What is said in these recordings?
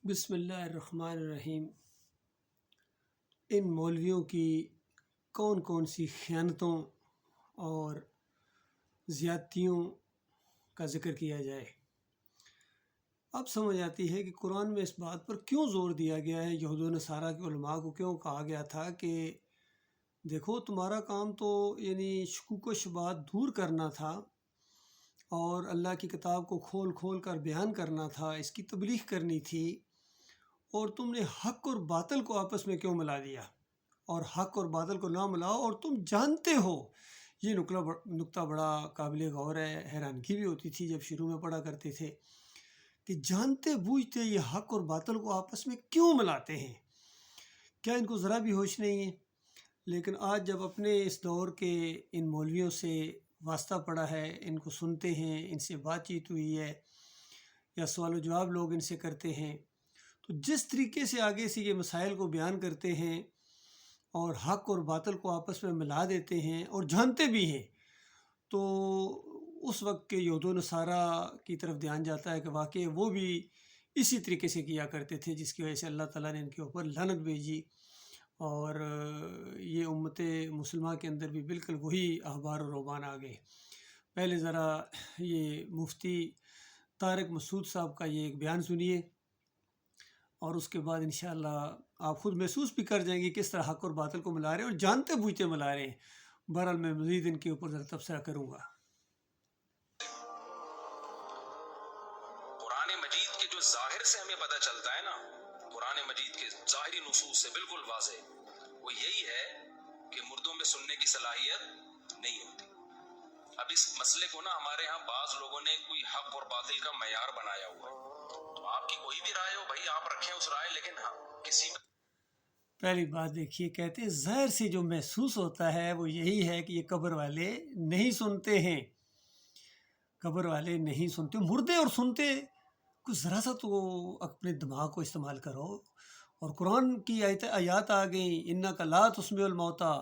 بسم اللہ الرحمن الرحیم۔ ان مولویوں کی کون کون سی خیانتوں اور زیادتیوں کا ذکر کیا جائے۔ اب سمجھ آتی ہے کہ قرآن میں اس بات پر کیوں زور دیا گیا ہے، یہود و نصارہ کے علماء کو کیوں کہا گیا تھا کہ دیکھو تمہارا کام تو شکوک و شبہات دور کرنا تھا اور اللہ کی کتاب کو کھول کھول کر بیان کرنا تھا، اس کی تبلیغ کرنی تھی، اور تم نے حق اور باطل کو آپس میں کیوں ملا دیا، اور حق اور باطل کو نہ ملاؤ اور تم جانتے ہو۔ یہ نقطہ بڑا قابل غور ہے، حیرانگی بھی ہوتی تھی جب شروع میں پڑھا کرتے تھے کہ جانتے بوجھتے یہ حق اور باطل کو آپس میں کیوں ملاتے ہیں، کیا ان کو ذرا بھی ہوش نہیں ہے؟ لیکن آج جب اپنے اس دور کے ان مولویوں سے واسطہ پڑا ہے، ان کو سنتے ہیں، ان سے بات چیت ہوئی ہے یا سوال و جواب لوگ ان سے کرتے ہیں، تو جس طریقے سے آگے سے یہ مسائل کو بیان کرتے ہیں اور حق اور باطل کو آپس میں ملا دیتے ہیں اور جانتے بھی ہیں، تو اس وقت کے یہود و نصارہ کی طرف دھیان جاتا ہے کہ واقعی وہ بھی اسی طریقے سے کیا کرتے تھے، جس کی وجہ سے اللہ تعالیٰ نے ان کے اوپر لعنت بھیجی، اور یہ امت مسلمہ کے اندر بھی بالکل وہی احبار و رہبان آ گئے۔ پہلے ذرا یہ مفتی طارق مسعود صاحب کا یہ ایک بیان سنیے، اور اس کے بعد انشاءاللہ آپ خود محسوس بھی کر جائیں گے کس طرح حق اور باطل کو ملا رہے ہیں اور جانتے بوجھتے ملا رہے ہیں۔ بہرحال میں مزید ان کے اوپر ذرا تبصرہ کروں گا۔ قرآن مجید کے جو ظاہر سے ہمیں پتہ چلتا ہے نا، قرآن مجید کے ظاہری نصوص سے بالکل واضح وہ یہی ہے کہ مردوں میں سننے کی صلاحیت نہیں ہوتی۔ اب اس مسئلے کو نا ہمارے ہاں بعض لوگوں نے کوئی حق اور باطل کا معیار بنایا ہوا ہے، تو آپ کی کوئی بھی رائے ہو بھائی آپ رکھیں اس رائے، لیکن ہاں کسی پہلی بات دیکھیے، کہتے ہیں ظاہر سے جو محسوس ہوتا ہے وہ یہی ہے کہ یہ قبر والے نہیں سنتے ہیں، قبر والے نہیں سنتے، مردے اور سنتے، کچھ ذرا سا تو اپنے دماغ کو استعمال کرو۔ اور قرآن کی آیات آ گئیں، انک لا تسمع الموتیٰ،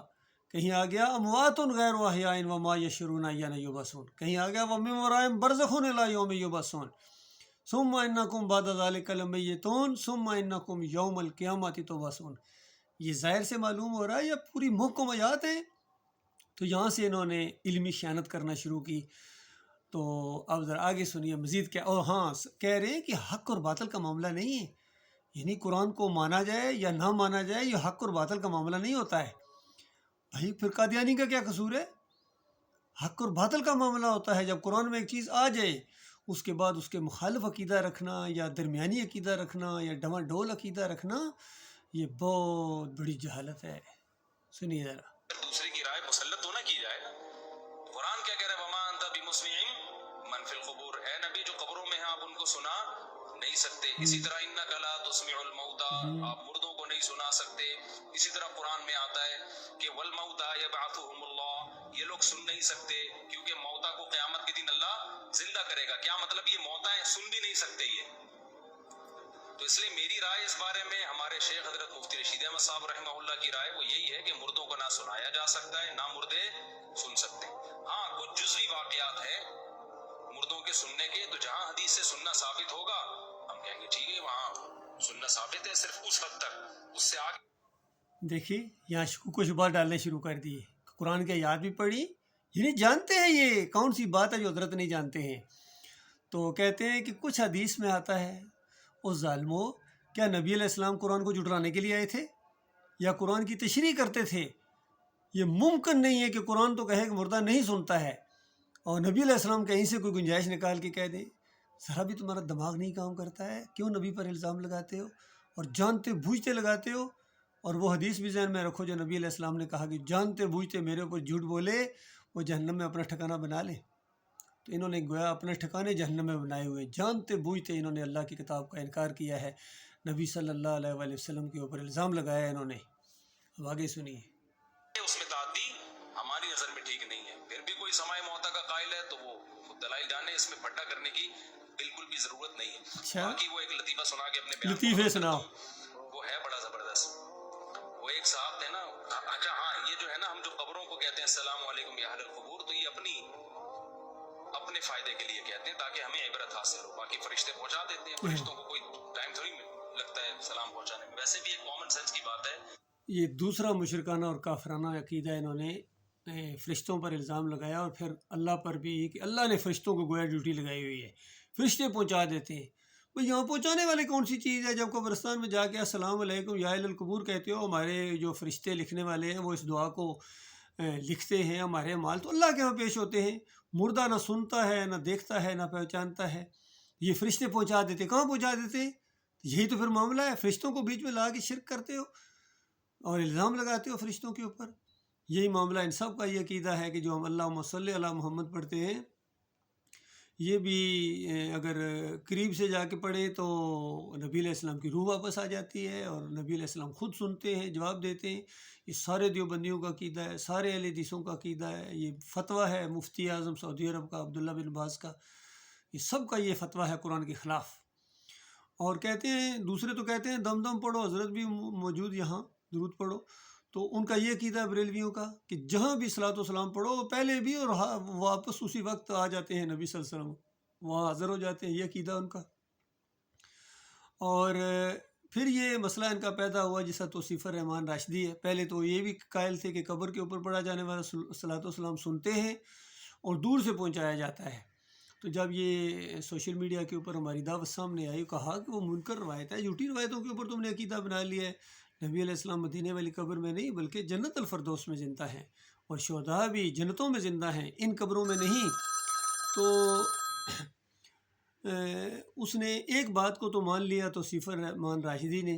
کہیں آ گیا اموات غیر احیاء وما یشعرون ایان یبعثون، کہیں آ گیا ومن ورائہم برزخ الی یوم یبعثون ثم انکم بعد ذلک لمیتون ثم انکم یوم القیامۃ تبعثون۔ یہ ظاہر سے معلوم ہو رہا ہے، یہ پوری محکم آیات ہیں۔ تو یہاں سے انہوں نے علمی خیانت کرنا شروع کی۔ تو اب ذرا آگے سنیے مزید کیا، اور ہاں کہہ رہے ہیں کہ حق اور باطل کا معاملہ نہیں ہے، یعنی قرآن کو مانا جائے یا نہ مانا جائے، یہ حق اور باطل کا معاملہ نہیں ہوتا ہے۔ بھائی پھر قادیانی کا کیا قصور ہے؟ حق اور باطل کا معاملہ ہوتا ہے۔ جب قرآن میں ایک چیز آ جائے اس کے بعد اس کے مخالف عقیدہ رکھنا یا درمیانی عقیدہ رکھنا یا ڈما ڈول عقیدہ رکھنا، یہ بہت بڑی جہالت ہے۔ سنیے ذرا۔ دوسرے کی رائے مسلط تو نہ کی جائے۔ قرآن کیا کہہ رہا ہے، وما انت بمسمع من فی القبور، اے نبی جو قبروں میں ہیں آپ ان کو سنا نہیں سکتے۔ اسی طرح انک لا تسمع الموتیٰ، آپ مردوں کو نہیں سنا سکتے۔ اسی طرح قرآن میں آتا ہے کہ والموتیٰ یبعثہم اللہ، یہ لوگ سن نہیں سکتے کیونکہ موتیٰ کو قیامت کے دن اللہ زندہ کرے گا۔ کیا مطلب یہ موتیٰ سن بھی نہیں سکتے یہ؟ تو اس لیے میری رائے اس بارے میں، ہمارے شیخ حضرت مفتی رشید احمد صاحب رحمہ اللہ کی رائے وہ یہی ہے کہ مردوں کو نہ سنایا جا سکتا ہے، نہ مردے سن سکتے۔ ہاں کچھ جزوی واقعات ہیں مردوں کے سننے کے، تو جہاں حدیث سے سننا ثابت ہوگا ہم کہیں گے ٹھیک ہے وہاں سننا ثابت ہے، صرف اس حد تک، اس سے آگے دیکھیے یہاں شکوک و شبہات ڈالنے شروع کر دیے۔ قرآن کی آیات بھی پڑھی، یعنی جانتے ہیں یہ کون سی بات ہے جو حضرت نہیں جانتے ہیں۔ تو کہتے ہیں کہ کچھ حدیث میں آتا ہے، اس ظالموں، کیا نبی علیہ السلام قرآن کو جھٹلانے کے لیے آئے تھے یا قرآن کی تشریح کرتے تھے؟ یہ ممکن نہیں ہے کہ قرآن تو کہے کہ مردہ نہیں سنتا ہے اور نبی علیہ السلام کہیں سے کوئی گنجائش نکال کے کہہ دے۔ ذرا بھی تمہارا دماغ نہیں کام کرتا ہے؟ کیوں نبی پر الزام لگاتے ہو اور جانتے بوجھتے لگاتے ہو؟ اور وہ حدیث بھی ذہن میں رکھو جو نبی علیہ السلام نے کہا کہ جانتے بوجھتے میرے اوپر جھوٹ بولے وہ جہنم میں اپنا ٹھکانہ بنا لے۔ تو انہوں نے گویا اپنے ٹھکانے جہنم میں بنائے ہوئے، جانتے بوجھتے انہوں نے اللہ کی کتاب کا انکار کیا ہے، نبی صلی اللہ علیہ وآلہ وسلم کے اوپر الزام لگایا ہے انہوں نے۔ اب آگے سنیے۔ اس میں تعدی ہماری نظر میں ٹھیک نہیں ہے۔ پھر بھی کوئی سماع موتیٰ کا قائل ہے تو وہ خود دلائل جانے، اس میں پھٹا کرنے کی بالکل بھی ضرورت نہیں ہے۔ اچھا باقی وہ ایک لطیفہ سنا کے اپنے بیان کو لطیفے ختم سناؤ۔ کرتا ہوں، وہ ہے بڑا زبردست۔ وہ ایک صاحب تھے نا، اچھا ہاں یہ جو ہے نا ہم جو قبروں کو کہتے ہیں السلام علیکم یا اہل القبور، تو یہ اپنے فائدے کے لیے کہتے ہیں تاکہ ہمیں عبرت حاصل ہو، باقی فرشتے پہنچا دیتے ہیں، فرشتوں کو کوئی ٹائم تھوڑی سلام پہنچانے میں. ویسے بھی ایک کامن سینس کی بات ہے. یہ دوسرا مشرکانہ اور کافرانہ عقیدہ انہوں نے فرشتوں پر الزام لگایا، اور پھر اللہ پر بھی کہ اللہ نے فرشتوں کو گویا ڈیوٹی لگائی ہوئی ہے، فرشتے پہنچا دیتے ہیں. بھئی یہاں پہنچانے والے کون سی چیز ہے؟ جب قبرستان میں جا کے السلام علیکم یا اہل القبور کہتے ہو، ہمارے جو فرشتے لکھنے والے ہیں وہ اس دعا کو لکھتے ہیں، ہمارے اعمال تو اللہ کے ہاں پیش ہوتے ہیں. مردہ نہ سنتا ہے، نہ دیکھتا ہے، نہ پہچانتا ہے، یہ فرشتے پہنچا دیتے. کہاں پہنچا دیتے؟ یہی تو پھر معاملہ ہے. فرشتوں کو بیچ میں لا کے شرک کرتے ہو اور الزام لگاتے ہو فرشتوں کے اوپر. یہی معاملہ ان سب کا یہ عقیدہ ہے کہ جو ہم اللہم صلی علی محمد پڑھتے ہیں، یہ بھی اگر قریب سے جا کے پڑھیں تو نبی علیہ السلام کی روح واپس آ جاتی ہے، اور نبی علیہ السلام خود سنتے ہیں، جواب دیتے ہیں. یہ سارے دیوبندیوں کا عقیدہ ہے، سارے اہل حدیثوں کا عقیدہ ہے. یہ فتویٰ ہے مفتی اعظم سعودی عرب کا عبداللہ بن باز کا. یہ سب کا یہ فتویٰ ہے قرآن کے خلاف. اور کہتے ہیں دوسرے تو کہتے ہیں دم دم پڑھو، حضرت بھی موجود یہاں درود پڑھو. تو ان کا یہ عقیدہ ہے بریلویوں کا کہ جہاں بھی صلاۃ و سلام پڑھو پہلے بھی اور واپس اسی وقت آ جاتے ہیں نبی صلی اللہ علیہ وسلم، وہاں حاضر ہو جاتے ہیں. یہ عقیدہ ان کا. اور پھر یہ مسئلہ ان کا پیدا ہوا جس کا توصیف الرحمان راشدی ہے. پہلے تو یہ بھی قائل تھے کہ قبر کے اوپر پڑھا جانے والا صلاۃ و سلام سنتے ہیں اور دور سے پہنچایا جاتا ہے. تو جب یہ سوشل میڈیا کے اوپر ہماری دعوت سامنے آئی، کہا کہ وہ منکر روایت ہے، جھوٹی روایتوں کے اوپر تم نے عقیدہ بنا لیا ہے. نبی علیہ السلام مدینے والی قبر میں نہیں بلکہ جنت الفردوس میں زندہ ہیں، اور شہداء بھی جنتوں میں زندہ ہیں، ان قبروں میں نہیں. تو اس نے ایک بات کو تو مان لیا توصیف الرحمان راشدی نے،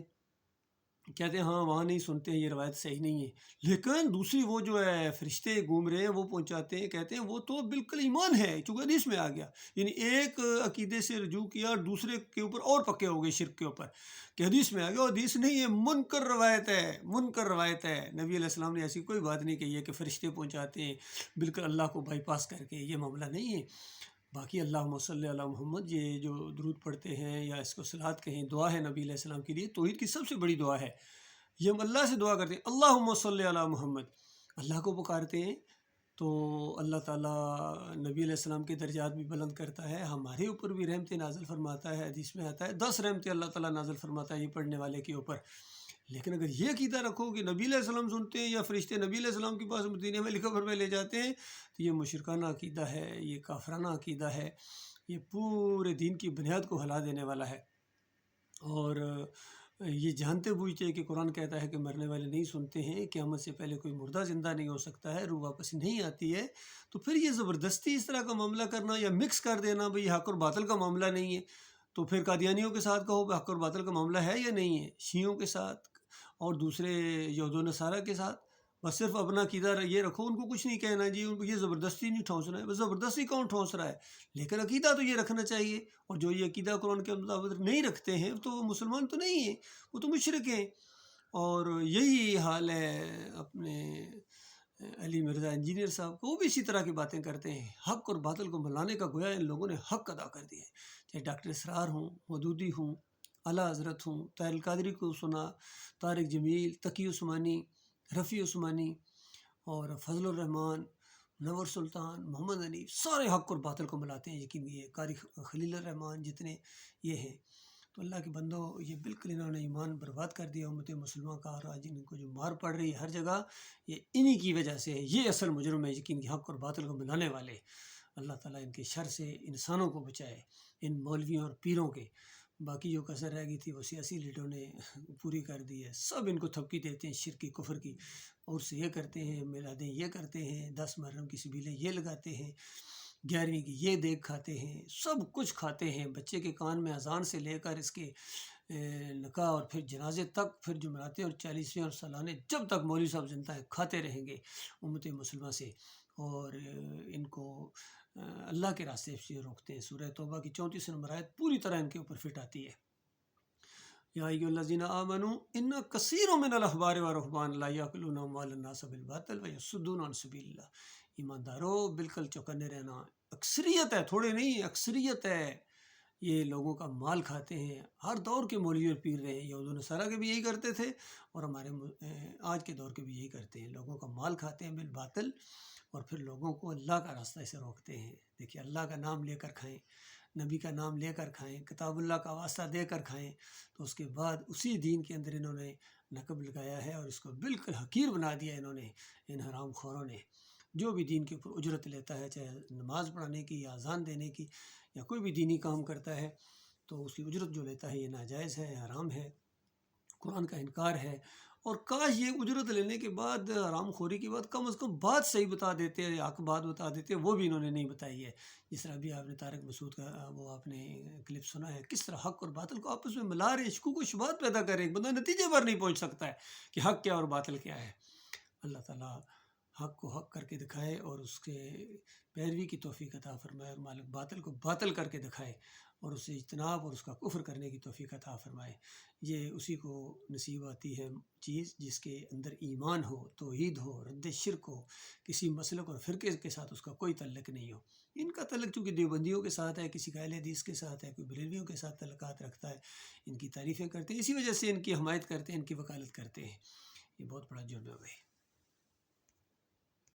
کہتے ہیں ہاں وہاں نہیں سنتے ہیں، یہ روایت صحیح نہیں ہے. لیکن دوسری وہ جو ہے فرشتے گھوم رہے ہیں وہ پہنچاتے ہیں، کہتے ہیں وہ تو بالکل ایمان ہے، چونکہ حدیث میں آ گیا. یعنی ایک عقیدے سے رجوع کیا اور دوسرے کے اوپر اور پکے ہو گئے شرک کے اوپر کہ حدیث میں آ گیا. اور حدیث نہیں ہے، منکر روایت ہے، منکر روایت ہے. نبی علیہ السلام نے ایسی کوئی بات نہیں کہی ہے کہ فرشتے پہنچاتے ہیں بالکل اللہ کو بائی پاس کر کے. یہ معاملہ نہیں ہے. باقی اللہم صلی علی محمد یہ جو درود پڑھتے ہیں یا اس کو صلوات کہیں، دعا ہے نبی علیہ السلام کے لیے، توحید کی سب سے بڑی دعا ہے. یہ ہم اللہ سے دعا کرتے ہیں اللہم صلی علی محمد، اللہ کو پکارتے ہیں تو اللہ تعالیٰ نبی علیہ السلام کے درجات بھی بلند کرتا ہے، ہمارے اوپر بھی رحمتیں نازل فرماتا ہے. حدیث میں آتا ہے 10 رحمتیں اللہ تعالیٰ نازل فرماتا ہے یہ پڑھنے والے کے اوپر. لیکن اگر یہ عقیدہ رکھو کہ نبی علیہ السلام سنتے ہیں یا فرشتے نبی علیہ السلام کے پاس مدینے والی قبر میں لے جاتے ہیں، تو یہ مشرکانہ عقیدہ ہے، یہ کافرانہ عقیدہ ہے، یہ پورے دین کی بنیاد کو ہلا دینے والا ہے. اور یہ جانتے بوجھتے کہ قرآن کہتا ہے کہ مرنے والے نہیں سنتے ہیں، قیامت سے پہلے کوئی مردہ زندہ نہیں ہو سکتا ہے، روح واپس نہیں آتی ہے. تو پھر یہ زبردستی اس طرح کا معاملہ کرنا یا مکس کر دینا بھئی حق اور باطل کا معاملہ نہیں ہے، تو پھر قادیانیوں کے ساتھ کہو حق اور باطل کا معاملہ ہے یا نہیں ہے، شیعوں کے ساتھ اور دوسرے یہود و نصارہ کے ساتھ بس صرف اپنا عقیدہ یہ رکھو، ان کو کچھ نہیں کہنا جی، ان کو یہ زبردستی نہیں ٹھونسنا ہے. بس زبردستی کون ٹھونس رہا ہے؟ لیکن عقیدہ تو یہ رکھنا چاہیے. اور جو یہ عقیدہ قرآن کے مطابق نہیں رکھتے ہیں تو وہ مسلمان تو نہیں ہیں، وہ تو مشرک ہیں. اور یہی حال ہے اپنے علی مرزا انجینئر صاحب کو، وہ بھی اسی طرح کی باتیں کرتے ہیں. حق اور باطل کو ملانے کا گویا ان لوگوں نے حق ادا کر دیا ہے. چاہے ڈاکٹر اسرار ہوں، مودودی ہوں، اعلیٰ حضرت ہوں، طاہر القادری کو سنا، طارق جمیل، تقی عثمانی، رفیع عثمانی اور فضل الرحمان، منور سلطان، محمد علی، سارے حق اور باطل کو ملاتے ہیں. یقین یہ قاری خلیل الرحمان جتنے یہ ہیں. تو اللہ کے بندوں یہ بالکل انہوں نے ایمان برباد کر دیا امت مسلمہ کا. اور آج ان کو جو مار پڑ رہی ہے ہر جگہ یہ انہی کی وجہ سے ہے. یہ اصل مجرم ہے یقین کی حق اور باطل کو ملانے والے. اللہ تعالیٰ ان کے شر سے انسانوں کو بچائے، ان مولویوں اور پیروں کے. باقی جو کسر رہ گئی تھی وہ سیاسی لیڈروں نے پوری کر دی ہے. سب ان کو تھپکی دیتے ہیں شرک کی، کفر کی، اور سے یہ کرتے ہیں، میلادیں یہ کرتے ہیں، 10 محرم کی سبیلیں یہ لگاتے ہیں، 11ویں کی یہ دیگ کھاتے ہیں، سب کچھ کھاتے ہیں. بچے کے کان میں اذان سے لے کر اس کے نکاح اور پھر جنازے تک، پھر جمعراتیں اور 40ویں اور سالانے، جب تک مولوی صاحب زندہ ہیں کھاتے رہیں گے امت مسلمہ سے. اور ان کو اللہ کے راستے سے روکتے ہیں. سورہ توبہ کی 34 نمبر آیت پوری طرح ان کے اوپر فٹ آتی ہے. یا ایھا الذین آمنوا ان کثیر من الاحبار والرہبان لا یاکلون اموال الناس بالباطل ویصدون عن سبیل اللہ. ایماندارو بالکل چوکنے رہنا. اکثریت ہے، تھوڑے نہیں، اکثریت ہے، یہ لوگوں کا مال کھاتے ہیں. ہر دور کے مولوی اور پیر رہے ہیں، یہود و نصارہ کے بھی یہی کرتے تھے اور ہمارے آج کے دور کے بھی یہی کرتے ہیں. لوگوں کا مال کھاتے ہیں بالباطل اور پھر لوگوں کو اللہ کا راستہ سے روکتے ہیں. دیکھیے اللہ کا نام لے کر کھائیں، نبی کا نام لے کر کھائیں، کتاب اللہ کا واسطہ دے کر کھائیں، تو اس کے بعد اسی دین کے اندر انہوں نے نقب لگایا ہے اور اس کو بالکل حقیر بنا دیا انہوں نے، ان حرام خوروں نے۔ جو بھی دین کے اوپر اجرت لیتا ہے، چاہے نماز پڑھانے کی یا اذان دینے کی یا کوئی بھی دینی کام کرتا ہے، تو اس کی اجرت جو لیتا ہے یہ ناجائز ہے، حرام ہے، قرآن کا انکار ہے۔ اور کاش یہ اجرت لینے کے بعد، حرام خوری کے بعد، کم از کم بات صحیح بتا دیتے، حق بات بتا دیتے، وہ بھی انہوں نے نہیں بتائی ہے۔ جس طرح ابھی آپ نے طارق مسعود کا وہ آپ نے کلپ سنا ہے، کس طرح حق اور باطل کو آپس میں ملا رہے، شکوک و شبہات پیدا کر رہے، ایک بندہ نتیجے پر نہیں پہنچ سکتا ہے کہ حق کیا اور باطل کیا ہے۔ اللہ تعالیٰ حق کو حق کر کے دکھائے اور اس کے پیروی کی توفیق عطا فرمائے، اور مالک باطل کو باطل کر کے دکھائے اور اسے اجتناب اور اس کا کفر کرنے کی توفیق عطا فرمائے۔ یہ اسی کو نصیب آتی ہے چیز جس کے اندر ایمان ہو، توحید ہو، رد شرک ہو، کسی مسلک اور فرقے کے ساتھ اس کا کوئی تعلق نہیں ہو۔ ان کا تعلق چونکہ دیوبندیوں کے ساتھ ہے، کسی کا اہل حدیث کے ساتھ ہے، کوئی بریلویوں کے ساتھ تعلقات رکھتا ہے، ان کی تعریفیں کرتے ہیں، اسی وجہ سے ان کی حمایت کرتے ہیں، ان کی وکالت کرتے ہیں۔ یہ بہت بڑا جرم ہے بھائی۔